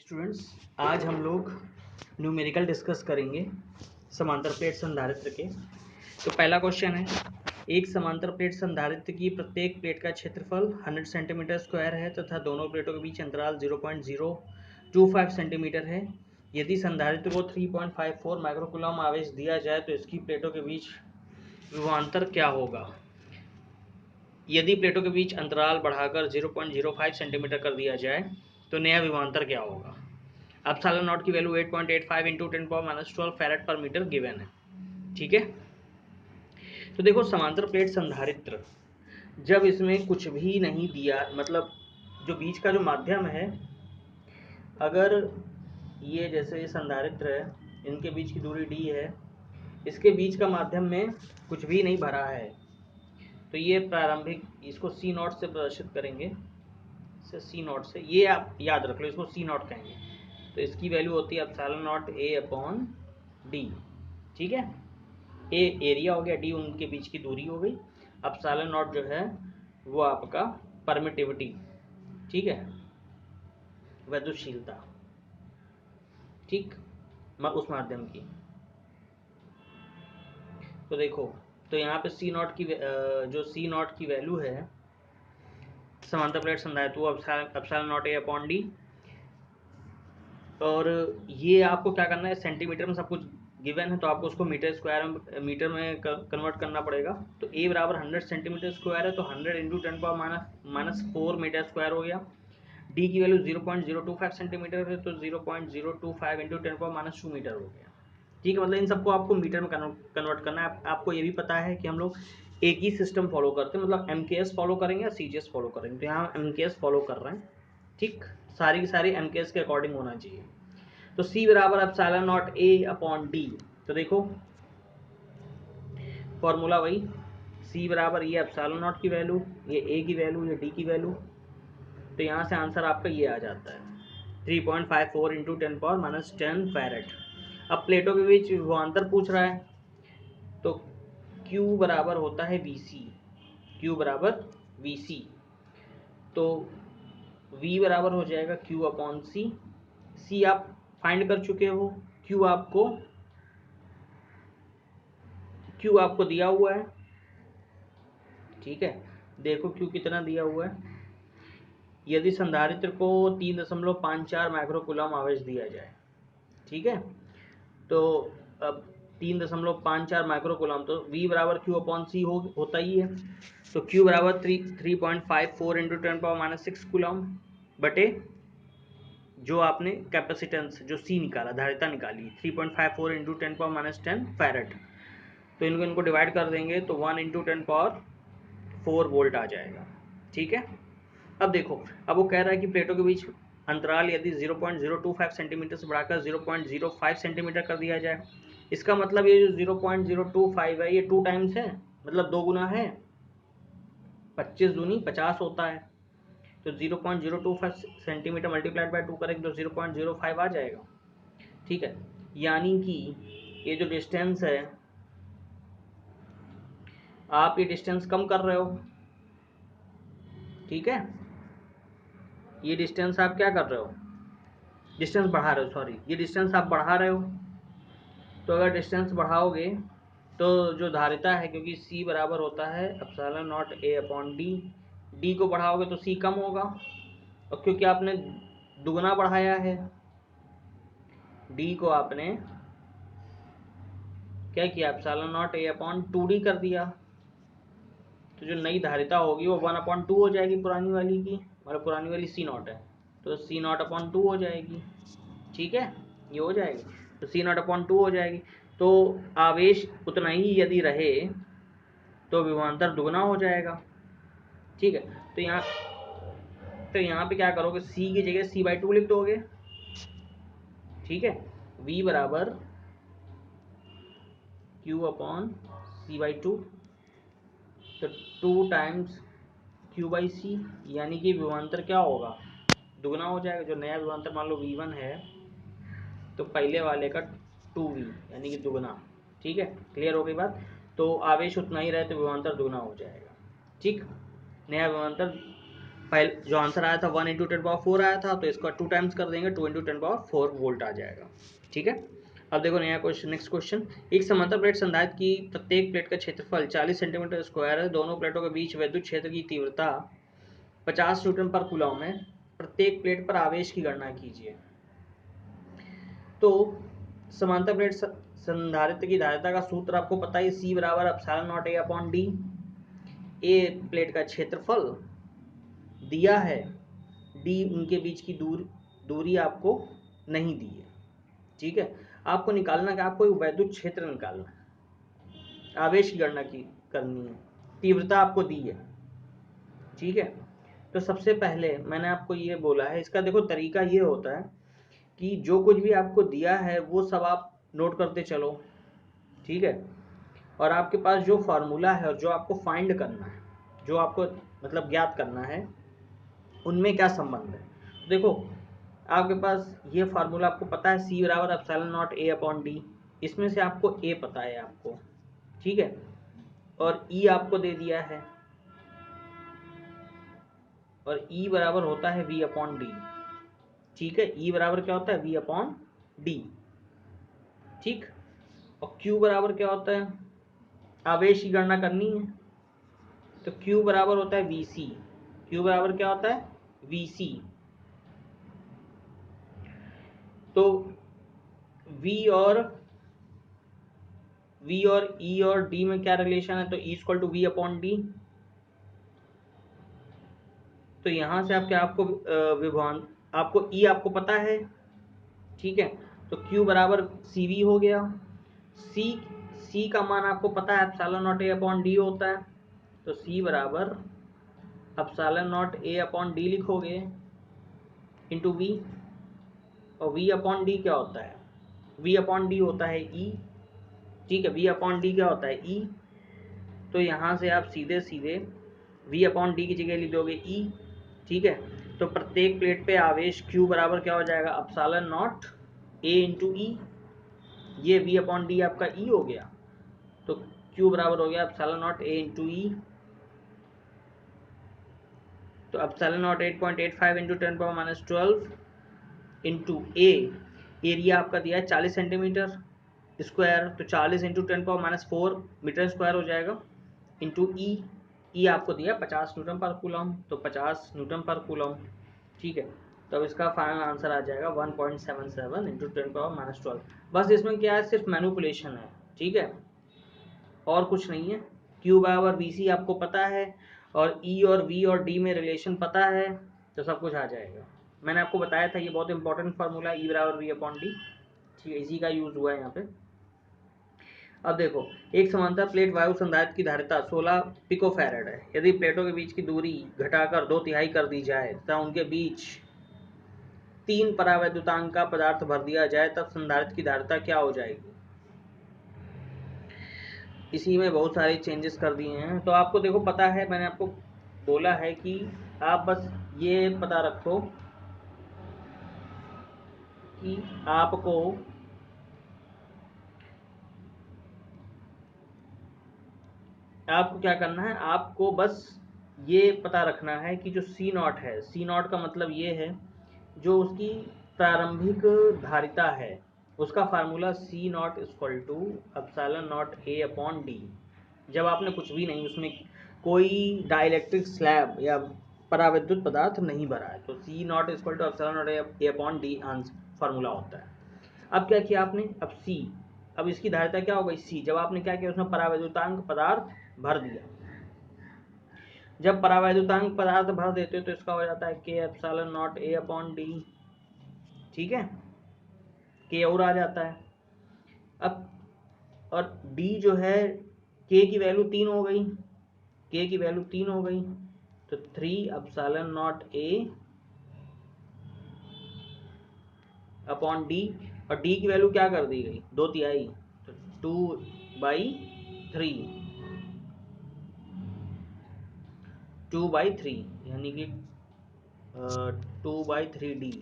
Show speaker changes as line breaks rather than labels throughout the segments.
Students, आज हम लोग न्यूमेरिकल डिस्कस करेंगे समांतर प्लेट संधारित्र के। तो पहला क्वेश्चन है, एक समांतर प्लेट संधारित्र की प्रत्येक प्लेट का क्षेत्रफल 100 सेंटीमीटर स्क्वायर है तथा दोनों प्लेटों के बीच अंतराल 0.025 सेंटीमीटर है। यदि संधारित्र को 3.54 माइक्रोकूलम आवेश दिया जाए तो इसकी प्लेटों के बीच विभवांतर क्या होगा। यदि प्लेटों के बीच अंतराल बढ़ाकर 0.05 सेंटीमीटर कर दिया जाए तो नया विभवांतर क्या होगा। एप्सिलॉन नॉट की वैल्यू 8.85 इंटू 10⁻12 फैरेड पर मीटर गिवन है। ठीक है, तो देखो समांतर प्लेट संधारित्र जब इसमें कुछ भी नहीं दिया, मतलब जो बीच का जो माध्यम है, अगर ये जैसे संधारित्र है, इनके बीच की दूरी d है, इसके बीच का माध्यम में कुछ भी नहीं भरा है तो ये प्रारंभिक, इसको C नॉट से प्रदर्शित करेंगे, C नॉट से, ये आप याद रख लो, इसको C नॉट कहेंगे। तो इसकी वैल्यू होती है epsilon not A upon D। ठीक है, A एरिया हो गया, D उनके बीच की दूरी हो गई, एप्सिलॉन नॉट जो है वो आपका परमिटिविटी, ठीक है, वैद्युतशीलता, ठीक, उस माध्यम की। तो देखो, तो यहाँ पे C नॉट की जो C नॉट की वैल्यू है समांतर प्लेट संधारित्र वो epsilon not A upon D। और ये आपको क्या करना है, सेंटीमीटर में सब कुछ गिवन है तो आपको उसको मीटर में कन्वर्ट करना पड़ेगा। तो A बराबर 100 सेंटीमीटर स्क्वायर है तो 100 इंटू 10⁻⁻4 मीटर स्क्वायर हो गया। D की वैल्यू 0.025 सेंटीमीटर है तो 0.025 इंटू 10⁻2 मीटर हो गया। ठीक है, मतलब इन सबको आपको मीटर में कन्वर्ट करना है। आपको ये भी पता है कि हम लोग एक ही सिस्टम फॉलो करते हैं, मतलब MKS फॉलो करेंगे या CGS फॉलो करेंगे। तो यहाँ MKS फॉलो कर रहे हैं, ठीक, सारी की सारी MKS के अकॉर्डिंग होना चाहिए। तो C बराबर epsilon not A upon D। तो देखो फॉर्मूला वही, C बराबर ये एप्सिलॉन नॉट की वैल्यू, ये A की वैल्यू, ये D की वैल्यू। तो यहाँ से आंसर आपका ये आ जाता है 3.54 इंटू 10⁻10 फैरेड। अब प्लेटों के बीच विभवांतर पूछ रहा है तो Q बराबर होता है VC, Q बराबर VC। तो V बराबर हो जाएगा Q अपॉन C। C आप फाइंड कर चुके हो, Q आपको दिया हुआ है, ठीक है। देखो Q कितना दिया हुआ है। यदि संधारित्र को 3.54 माइक्रोकूलम आवेश दिया जाए, ठीक है, तो अब 3.54 माइक्रोकूलम, तो V बराबर Q अपॉन C होता ही है। तो Q बराबर 3.54 इंटू 10⁻6 कूलम बटे जो आपने कैपेसिटेंस जो C निकाला, धारिता निकाली 3.54 इंटू 10⁻10 फैरेड। तो इनको डिवाइड कर देंगे तो 1 इंटू 10⁻4 वोल्ट आ जाएगा। ठीक है, अब देखो, अब वो कह रहा है कि प्लेटों के बीच अंतराल यदि 0.025 सेंटीमीटर से बढ़ाकर 0.05 सेंटीमीटर कर दिया जाए, इसका मतलब ये जो 0.025 है ये 2 टाइम्स है, मतलब 2 गुना है, 25 दूनी 50 होता है। तो 0.025 सेंटीमीटर मल्टीप्लाइड बाय 2 करेंगे तो 0.05 आ जाएगा। ठीक है, यानी कि ये जो डिस्टेंस है, आप ये डिस्टेंस कम कर रहे हो, ठीक है, ये डिस्टेंस आप क्या कर रहे हो, डिस्टेंस बढ़ा रहे हो, सॉरी, ये डिस्टेंस आप बढ़ा रहे हो। तो अगर डिस्टेंस बढ़ाओगे तो जो धारिता है, क्योंकि C बराबर होता है epsilon not A upon D, D को बढ़ाओगे तो C कम होगा, और क्योंकि आपने दुगना बढ़ाया है, D को आपने क्या किया, epsilon not A upon 2D कर दिया, तो जो नई धारिता होगी वो 1/2 हो जाएगी पुरानी वाली की, मतलब पुरानी वाली C नॉट है तो C नॉट अपॉन 2 हो जाएगी। ठीक है, ये हो जाएगी, तो C नॉट अपॉन 2 हो जाएगी। तो आवेश उतना ही यदि रहे तो विभवांतर दुगना हो जाएगा। ठीक है, तो यहाँ पे क्या करोगे, C की जगह C/2 लिख दोगे। ठीक है, V बराबर Q अपॉन C/2, तो 2 टाइम्स Q/C, यानी कि विभवांतर क्या होगा, दुगना हो जाएगा। जो नया विभवांतर मान लो V1 है तो पहले वाले का 2V यानी कि दुगना। ठीक है, क्लियर हो गई बात। तो आवेश उतना ही रहे तो विभवांतर दुगना हो जाएगा। ठीक, नया विभवांतर पहले जो आंसर आया था 1 × 10⁴ आया था, तो इसको 2 टाइम्स कर देंगे, 2 × 10⁴ वोल्ट आ जाएगा। ठीक है, अब देखो नया क्वेश्चन, नेक्स्ट क्वेश्चन। एक समांतर प्लेट संधारित्र की प्रत्येक प्लेट का क्षेत्रफल 40 सेंटीमीटर स्क्वायर है। दोनों प्लेटों के बीच विद्युत क्षेत्र की तीव्रता 50 न्यूटन पर कूलम है। प्रत्येक प्लेट पर आवेश की गणना कीजिए। तो समांतर प्लेट संधारित्र की धारिता का सूत्र आपको पता है, C बराबर ε0 A/d। ए प्लेट का क्षेत्रफल दिया है, डी उनके बीच की दूरी आपको नहीं दी है। ठीक है, आपको निकालना है, आपको एक वैद्युत क्षेत्र निकालना है, आवेश की गणना करनी है, तीव्रता आपको दी है। ठीक है, तो सबसे पहले मैंने आपको ये बोला है, इसका देखो तरीका ये होता है कि जो कुछ भी आपको दिया है वो सब आप नोट करते चलो। ठीक है, और आपके पास जो फार्मूला है और जो आपको फाइंड करना है, जो आपको मतलब ज्ञात करना है, उनमें क्या संबंध है। देखो आपके पास ये फार्मूला आपको पता है, C बराबर ε0 A/d। इसमें से आपको A पता है आपको, ठीक है, और E आपको दे दिया है, और E बराबर होता है V/d। ठीक है, E बराबर क्या होता है, V/d। ठीक, और Q बराबर क्या होता है, आवेश की गणना करनी है, तो Q बराबर होता है Vc। Q बराबर क्या होता है, Vc। तो V और E और D में क्या रिलेशन है, तो E = V/d। तो यहाँ से आपको विभवान, आपको E आपको पता है। ठीक है, तो Q बराबर CV हो गया। C का मान आपको पता है ε0 A/d होता है, तो C बराबर ε0 A/d लिखोगे इंटू V, और V/d क्या होता है, V/d होता है E। ठीक है, V/d क्या होता है, E। तो यहाँ से आप सीधे सीधे V/d की जगह लिख दोगे E। ठीक है, तो प्रत्येक प्लेट पे आवेश Q बराबर क्या हो जाएगा, ε0 A × E। ये V/d आपका E हो गया, तो Q बराबर हो गया ε0 A × E। तो ε0 8.85 × 10⁻12 इंटू A, एरिया आपका दिया है 40 सेंटीमीटर स्क्वायर, तो 40 × 10⁻4 मीटर स्क्वायर हो जाएगा, इंटू E आपको दिया 50 न्यूटन पर कूलम, तो 50 न्यूटन पर कूलम। ठीक है, तो अब इसका फाइनल आंसर आ जाएगा 1.77 × 10⁻12। बस इसमें क्या है, सिर्फ मैनिपुलेशन है। ठीक है, और कुछ नहीं है। Q बराबर VC आपको पता है, और E और V और D में रिलेशन पता है, तो सब कुछ आ जाएगा। मैंने आपको बताया था, ये बहुत इंपॉर्टेंट फार्मूला E बराबर V/d। ठीक है, इसी का यूज हुआ है यहाँ पे। अब देखो, एक समांतर प्लेट वायु संधारित्र की धारिता 16 पिकोफैरेड है। यदि प्लेटों के बीच की दूरी घटाकर 2/3 कर दी जाए तथा उनके बीच 3 परावैद्युतांक का पदार्थ भर दिया जाए, तब संधारित्र की धारिता क्या हो जाएगी। इसी में बहुत सारे चेंजेस कर दिए हैं। तो आपको देखो पता है, मैंने आपको बोला है कि आप बस ये पता रखो कि आपको क्या करना है, आपको बस ये पता रखना है कि जो C0 है, C0 का मतलब ये है जो उसकी प्रारंभिक धारिता है, उसका फार्मूला C0 = ε0 A/d। जब आपने कुछ भी नहीं, उसमें कोई डाइलेक्ट्रिक स्लैब या परावैद्युत पदार्थ नहीं भरा है, तो C0 = ε0 A/d फार्मूला होता है। अब क्या किया आपने, अब इसकी धारिता क्या हो गई, C। जब आपने क्या किया, उसमें परावैद्युतांक पदार्थ भर दिया। जब परावैद्युतांक पदार्थ भर देते हो तो इसका हो जाता है K ε0 A/d। ठीक है, K और आ जाता है। अब और D जो है, K की वैल्यू 3 हो गई, K की वैल्यू 3 हो गई, तो 3 ε0 A/d, और D की वैल्यू क्या कर दी गई, 2/3, तो 2/3 यानी कि 2/3D।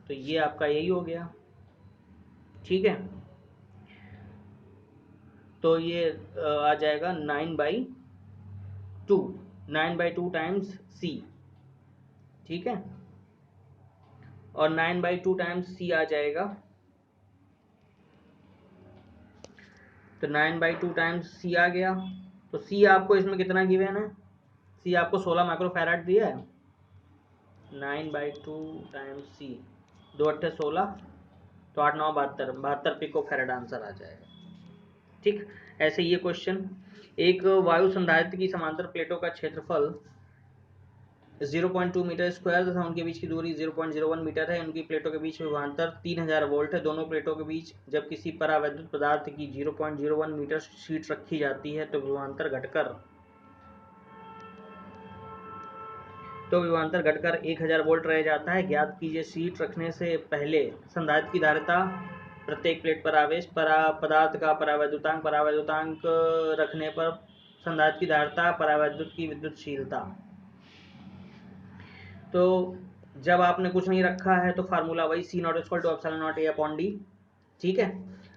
तो ये आपका यही हो गया। ठीक है, तो ये आ जाएगा 9/2 टाइम्स C। ठीक है, और 9/2 टाइम्स सी आ जाएगा, तो 9/2 टाइम्स सी आ गया। तो सी आपको इसमें कितना गिवन है, सी आपको 16 माइक्रोफैराड दिया है। 9/2 टाइम्स सी, 2 8 16, तो 8 9 72 पिको फैराड आंसर आ जाएगा। ठीक, ऐसे ये क्वेश्चन, एक वायु संधारित्र की समांतर प्लेटों का क्षेत्रफल 0.2 मीटर स्क्वायर तथा उनके बीच की दूरी 0.01 मीटर है। उनकी प्लेटों के बीच विभवांतर 3000 वोल्ट है। दोनों प्लेटों के बीच जब किसी परावैद्युत पदार्थ की 0.01 मीटर शीट रखी जाती है तो विभवांतर घटकर 1000 वोल्ट रह जाता है। ज्ञात कीजिए शीट रखने से पहले संधारित्र की धारिता, प्रत्येक प्लेट पर आवेश, पदार्थ का परावैद्युतांक रखने पर संधारित्र की धारिता, परावैद्युत की विद्युतशीलता। तो जब आपने कुछ नहीं रखा है तो फार्मूला वही C0 = ε0 ठीक है।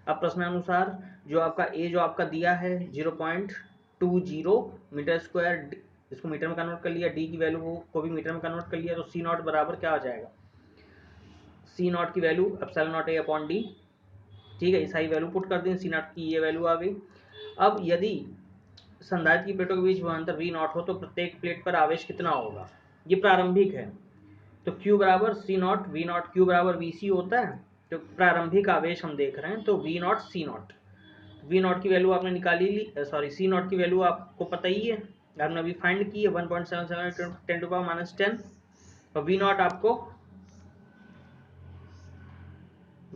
अब प्रश्नानुसार जो आपका दिया है 0.20 मीटर स्क्वायर, इसको मीटर में कन्वर्ट कर लिया, डी की वैल्यू को भी मीटर में कन्वर्ट कर लिया, तो C0 बराबर क्या हो जाएगा, C0 की वैल्यू ε0A/d, ठीक है, सही वैल्यू पुट कर दें, C0 की ये वैल्यू आ गई। अब यदि संधारित्र की प्लेटों के बीच विभवांतर V0 हो तो प्रत्येक प्लेट पर आवेश कितना होगा, ये प्रारंभिक है, तो Q बराबर C0 V0, Q बराबर VC होता है, तो प्रारंभिक आवेश हम देख रहे हैं, तो V0 C0, V0 की वैल्यू आपने निकाली ली, सॉरी C0 की वैल्यू आपको पता ही है, हमने अभी फाइंड की है 1.77 × 10⁻⁻, और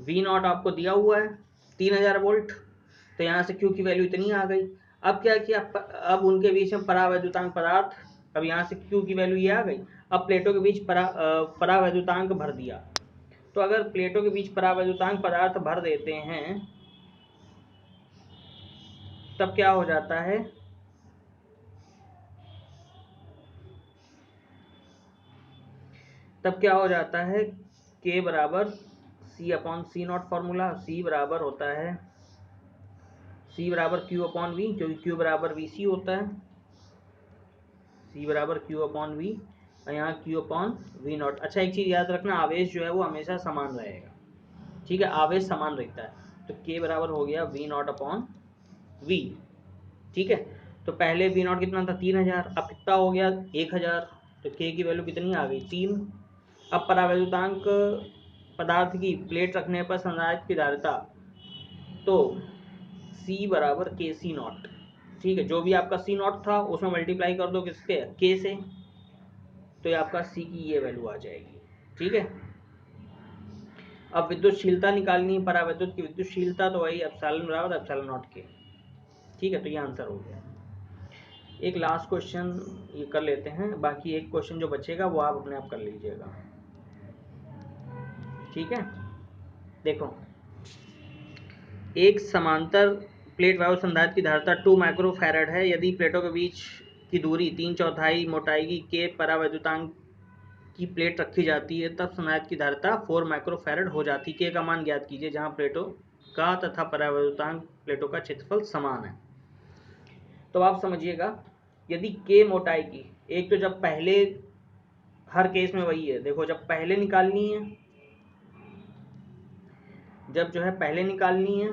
V0 आपको दिया हुआ है 3000 वोल्ट, तो यहाँ से Q की वैल्यू इतनी आ गई। अब क्या किया, अब उनके बीच में परावैद्युतांक पदार्थ, अब यहाँ से Q की वैल्यू ये आ गई। अब प्लेटों के बीच परावैद्युतांक भर दिया, तो अगर प्लेटों के बीच परावैद्युतांक पदार्थ भर देते हैं तब क्या हो जाता है, K बराबर C/C0 फॉर्मूला, C बराबर होता है C बराबर Q/V, क्योंकि Q बराबर VC होता है, C बराबर Q/V, और यहाँ Q/V0। अच्छा, एक चीज़ याद रखना, आवेश जो है वो हमेशा समान रहेगा, ठीक है, आवेश समान रहता है, तो K बराबर हो गया V0/V, ठीक है। तो पहले V0 कितना था 3000, अब कितना हो गया 1000, तो K की वैल्यू कितनी आ गई 3। अब परावैद्युतांक पदार्थ की प्लेट रखने पर संधारित्र की धारिता, तो C बराबर KC0, ठीक है, जो भी आपका C0 था उसमें मल्टीप्लाई कर दो किसके, K से, तो ये आपका C की ये वैल्यू आ जाएगी, ठीक है। अब विद्युतशीलता निकालनी है, परावैद्युत की विद्युतशीलता, तो वही एप्सिलॉन बराबर ε0 K, ठीक है, तो ये आंसर हो गया। एक लास्ट क्वेश्चन ये कर लेते हैं, बाकी एक क्वेश्चन जो बचेगा वो आप अपने आप कर लीजिएगा, ठीक है। देखो, एक समांतर प्लेट वायु संधारित्र की धारिता 2 माइक्रोफैराड है। यदि प्लेटों के बीच की दूरी 3/4 मोटाई की K परावैद्युतांक की प्लेट रखी जाती है तब संधारित्र की धारिता 4 माइक्रोफैराड हो जाती है। K का मान ज्ञात कीजिए जहां प्लेटों का तथा परावैद्युतांक प्लेटों का क्षेत्रफल समान है। तो आप समझिएगा, यदि K मोटाई की, एक तो जब पहले, हर केस में वही है, देखो जब पहले निकालनी है, जब जो है पहले निकालनी है,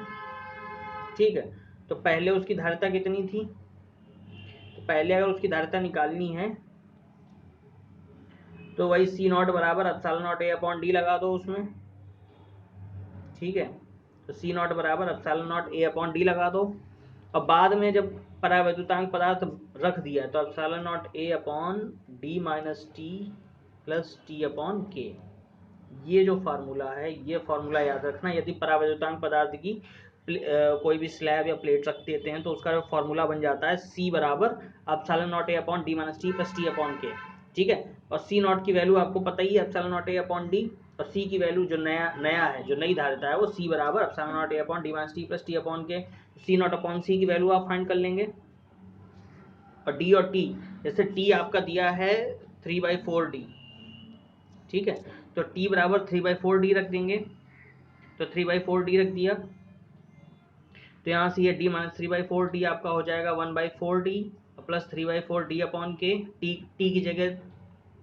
ठीक है, तो पहले उसकी धारिता कितनी थी, तो पहले अगर उसकी धारिता निकालनी है तो वही C0 बराबर ε0A/d लगा दो उसमें, ठीक है, तो C0 बराबर ε0A/d लगा दो, और बाद में जब परावैद्युतांक पदार्थ रख दिया तो ε0A/d - t प्लस t/k, ये जो फार्मूला है, ये फार्मूला याद रखना। यदि परावैद्युतांक पदार्थ की कोई भी स्लैब या प्लेट रख देते हैं तो उसका फार्मूला बन जाता है C बराबर ε0A/d - t प्लस t/k, ठीक है। और C0 की वैल्यू आपको पता ही है ε0A/d, और C की वैल्यू जो नया है, जो नई धारिता है, वो C बराबर ε0A/d - t plus t/k, C0/C की वैल्यू आप फाइंड कर लेंगे। और D और T, जैसे T आपका दिया है 3/4D, ठीक है, तो T बराबर 3/4D रख देंगे, तो 3/4D रख दिया, तो यहाँ से ये D - 3/4D आपका हो जाएगा 1/4D प्लस 3/4D/K, T की जगह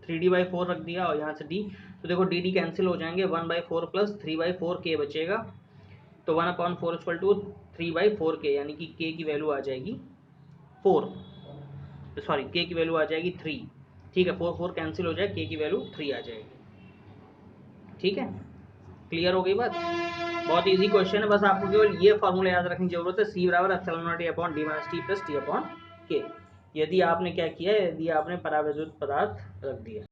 3d/4 रख दिया और यहाँ से d, तो देखो dd कैंसिल हो जाएंगे, 1/4 प्लस 3/4 k बचेगा, तो 1/4 इक्वल टू 3/4 k, यानी कि k की वैल्यू आ जाएगी 4, सॉरी k की वैल्यू आ जाएगी 3, ठीक है, 4 कैंसिल हो जाए, k की वैल्यू 3 आ जाएगी, ठीक है, क्लियर हो गई बात। बहुत इजी क्वेश्चन है, बस आपको केवल ये फॉर्मूला याद रखने की जरूरत है, c बराबर ε0t/d - t + t/k। यदि आपने क्या किया है, यदि आपने परावैद्युत पदार्थ रख दिया।